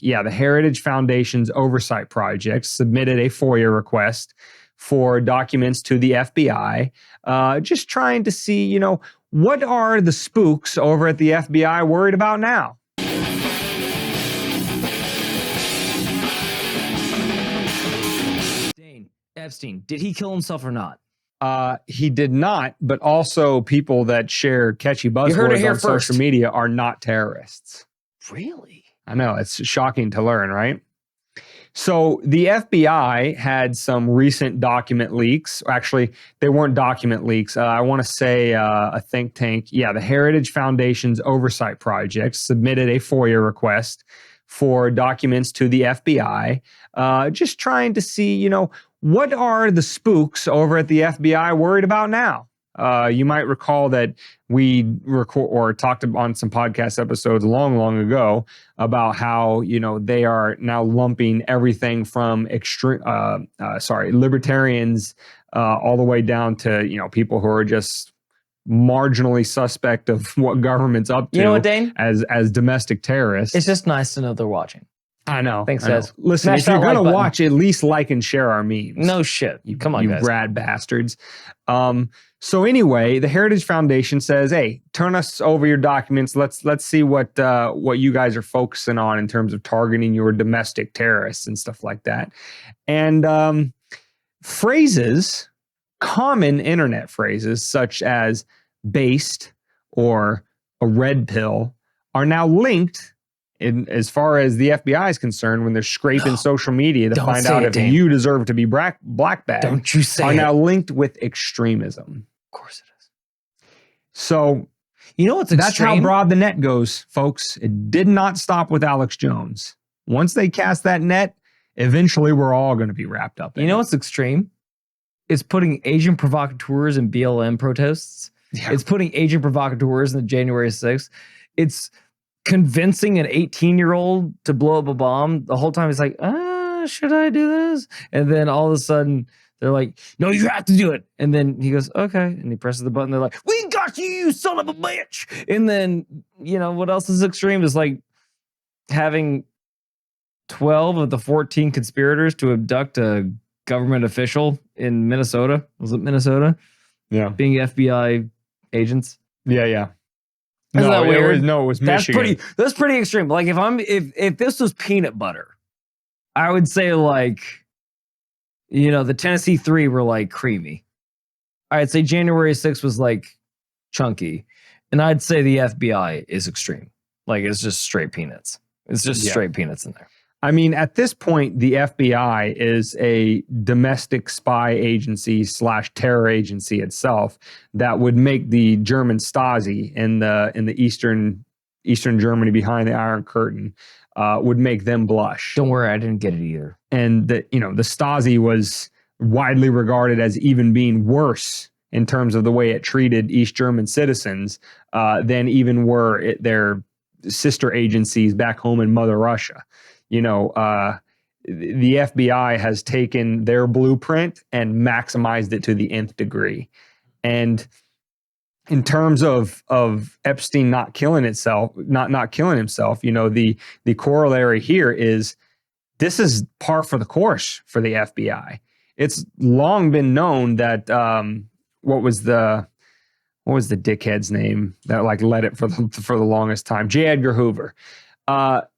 Yeah, the Heritage Foundation's oversight project submitted a FOIA request for documents to the FBI, just trying to see, what are the spooks over at the FBI worried about now? Dane, Epstein, did he kill himself or not? He did not, but also people that share catchy buzzwords on social media are not terrorists. Really? I know, it's shocking to learn, right? So the FBI had some recent document leaks. Actually, they weren't document leaks. I want to say a think tank. Yeah, the Heritage Foundation's oversight project submitted a FOIA request for documents to the FBI, just trying to see, what are the spooks over at the FBI worried about now? You might recall that we talked on some podcast episodes long ago about how, they are now lumping everything from libertarians all the way down to, people who are just marginally suspect of what government's up to. You know what, Dane? As domestic terrorists. It's just nice to know they're watching. I know. Thanks, guys. Listen, if you're going to watch, at least like and share our memes. No shit. Come on, guys. You rad bastards. So anyway, the Heritage Foundation says, hey, turn us over your documents. Let's see what you guys are focusing on in terms of targeting your domestic terrorists and stuff like that. And phrases, common internet phrases such as based or a red pill are now linked as far as the FBI is concerned, when they're scraping social media to find out if you deserve to be black bagged. Don't you say are now linked with extremism. Of course it is. So, that's how broad the net goes, folks. It did not stop with Alex Jones. Once they cast that net, eventually we're all going to be wrapped up in it. What's extreme? It's putting Asian provocateurs in BLM protests. Yeah. It's putting Asian provocateurs in the January 6th. It's convincing an 18-year-old to blow up a bomb. The whole time it's like, should I do this? And then all of a sudden they're like, no, you have to do it. And then he goes, okay. And he presses the button. They're like, we got you, you son of a bitch. And then, what else is extreme is like having 12 of the 14 conspirators to abduct a government official in Minnesota. Was it Minnesota? Yeah. Being FBI agents. Yeah. Isn't that weird? It was Michigan. That's pretty extreme. Like if this was peanut butter, I would say like, the Tennessee 3 were like creamy. I'd say January 6th was like chunky. And I'd say the FBI is extreme. Like it's just straight peanuts. It's just straight peanuts in there. I mean, at this point, the FBI is a domestic spy agency / terror agency itself that would make the German Stasi in the Eastern Germany behind the Iron Curtain would make them blush. Don't worry, I didn't get it either. And the Stasi was widely regarded as even being worse in terms of the way it treated East German citizens than even were their sister agencies back home in Mother Russia. The FBI has taken their blueprint and maximized it to the nth degree. And in terms of Epstein not killing himself, the corollary here is this is par for the course for the FBI. It's long been known that what was the dickhead's name that led it for the longest time? J. Edgar Hoover.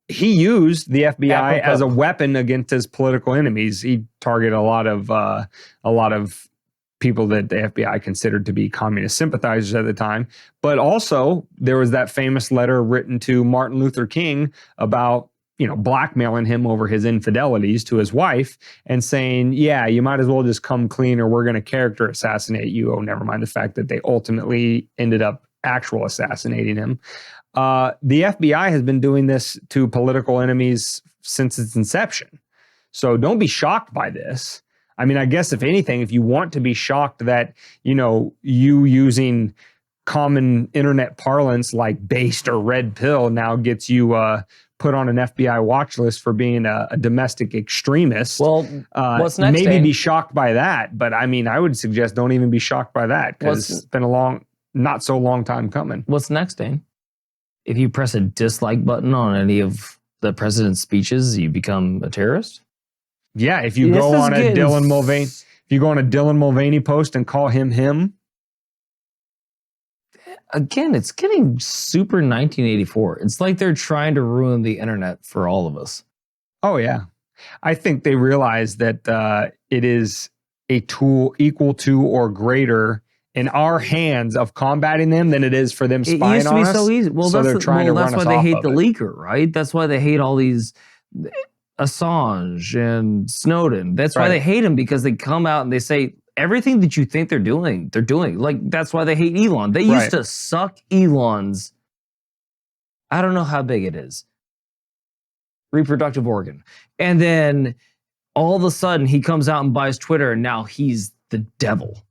He used the FBI as a weapon against his political enemies. He targeted a lot of people that the FBI considered to be communist sympathizers at the time. But also there was that famous letter written to Martin Luther King about, blackmailing him over his infidelities to his wife and saying, yeah, you might as well just come clean or we're going to character assassinate you. Oh, never mind the fact that they ultimately ended up actual assassinating him. The FBI has been doing this to political enemies since its inception. So don't be shocked by this. I mean, I guess if anything, if you want to be shocked that, you using common internet parlance like based or red pill now gets you put on an FBI watch list for being a domestic extremist. Well, what's next? Maybe be shocked by that. But I mean, I would suggest don't even be shocked by that because it's been not so long time coming. What's next, Dane? If you press a dislike button on any of the president's speeches, you become a terrorist? Yeah, if you go on a Dylan Mulvaney post and call him. Again, it's getting super 1984. It's like they're trying to ruin the internet for all of us. Oh, yeah. I think they realize that it is a tool equal to or greater in our hands of combating them than it is for them spying on us. It used to be so easy. Well, so they're trying to run us off of it. That's why they hate the leaker, right? That's why they hate all these Assange and Snowden. That's why they hate him, because they come out and they say, everything that you think they're doing. Like, that's why they hate Elon. They used to suck Elon's, I don't know how big it is, reproductive organ. And then all of a sudden he comes out and buys Twitter, and now he's the devil.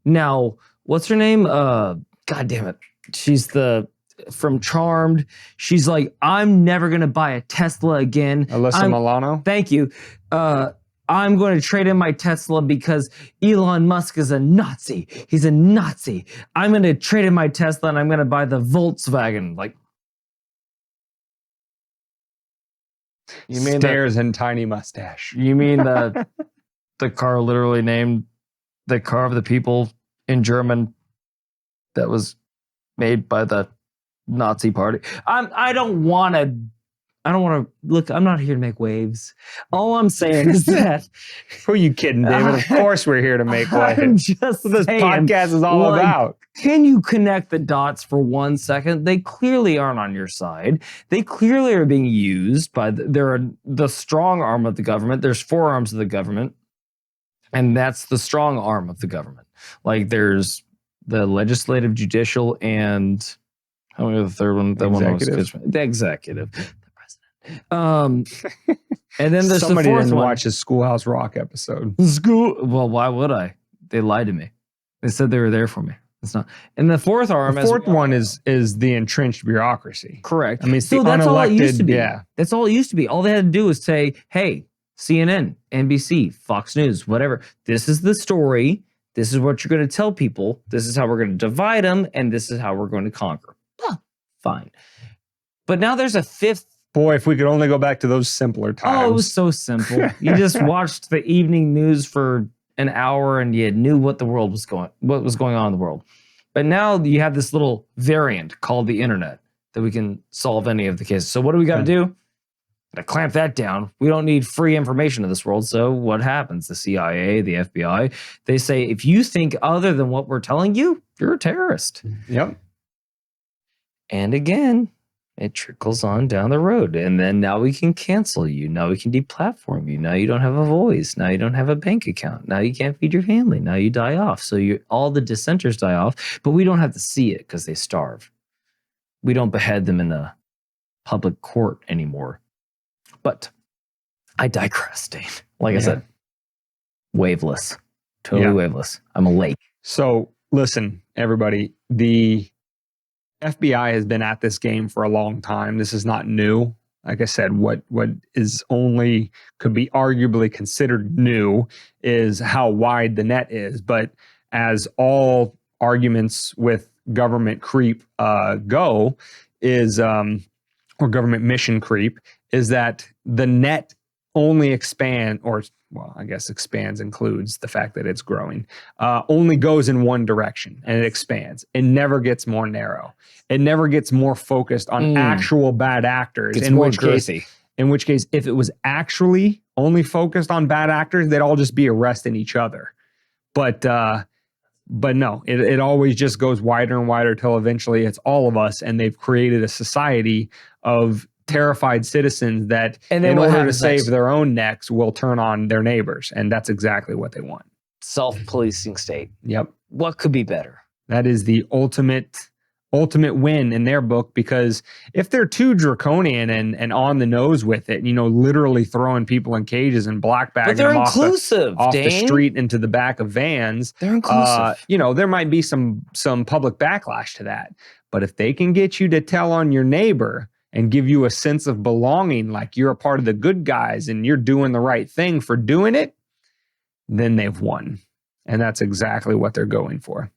Now, what's her name? God damn it. She's from Charmed. She's like, I'm never going to buy a Tesla again. Alyssa Milano? Thank you. I'm going to trade in my Tesla because Elon Musk is a Nazi. He's a Nazi. I'm going to trade in my Tesla and I'm going to buy the Volkswagen. Like, you mean stairs and tiny mustache? You mean the car literally named the car of the people in German that was made by the Nazi party? I don't want to look. I'm not here to make waves. All I'm saying is that. Who are you kidding, David? Of course we're here to make waves. I'm just That's what this podcast is all about. Can you connect the dots for 1 second? They clearly aren't on your side. They clearly are being used by they're the strong arm of the government. There's 4 arms of the government, and that's the strong arm of the government. Like, there's the legislative, judicial, and how many of the third one? The executive. And then there's somebody the fourth didn't one. watch his Schoolhouse Rock episode. Well, why would I? They lied to me. They said they were there for me. It's not. And the fourth arm. The fourth one is the entrenched bureaucracy. Correct. I mean, so that's all it used to be. Yeah, that's all it used to be. All they had to do was say, "Hey, CNN, NBC, Fox News, whatever. This is the story. This is what you're going to tell people. This is how we're going to divide them, and this is how we're going to conquer." Fine. But now there's a fifth. Boy, if we could only go back to those simpler times. Oh, it was so simple. You just watched the evening news for an hour and you knew what was going on in the world. But now you have this little variant called the internet that we can solve any of the cases. So what do we got to do? To clamp that down. We don't need free information in this world. So what happens? The CIA, the FBI, they say, if you think other than what we're telling you, you're a terrorist. Yep. And again, it trickles on down the road. And then now we can cancel you. Now we can deplatform you. Now you don't have a voice. Now you don't have a bank account. Now you can't feed your family. Now you die off. So all the dissenters die off, but we don't have to see it because they starve. We don't behead them in a public court anymore. But I digress, Dane. Like I said, waveless. Totally waveless. I'm a lake. So listen, everybody, the FBI has been at this game for a long time. This is not new. Like I said, what is only could be arguably considered new is how wide the net is. But as all arguments with government creep go, is or government mission creep, is that the net only expands, or well, I guess expands includes the fact that it's growing, only goes in one direction, and it expands. It never gets more narrow. It never gets more focused on actual bad actors. In which case, if it was actually only focused on bad actors, they'd all just be arresting each other. But no, it always just goes wider and wider till eventually it's all of us, and they've created a society of terrified citizens that in order to save their own necks will turn on their neighbors. And that's exactly what they want. Self-policing state. Yep. What could be better? That is the ultimate win in their book, because if they're too draconian and on the nose with it, literally throwing people in cages and blackbagging them off the street into the back of vans, they're inclusive. There might be some public backlash to that. But if they can get you to tell on your neighbor and give you a sense of belonging, like you're a part of the good guys and you're doing the right thing for doing it, then they've won. And that's exactly what they're going for.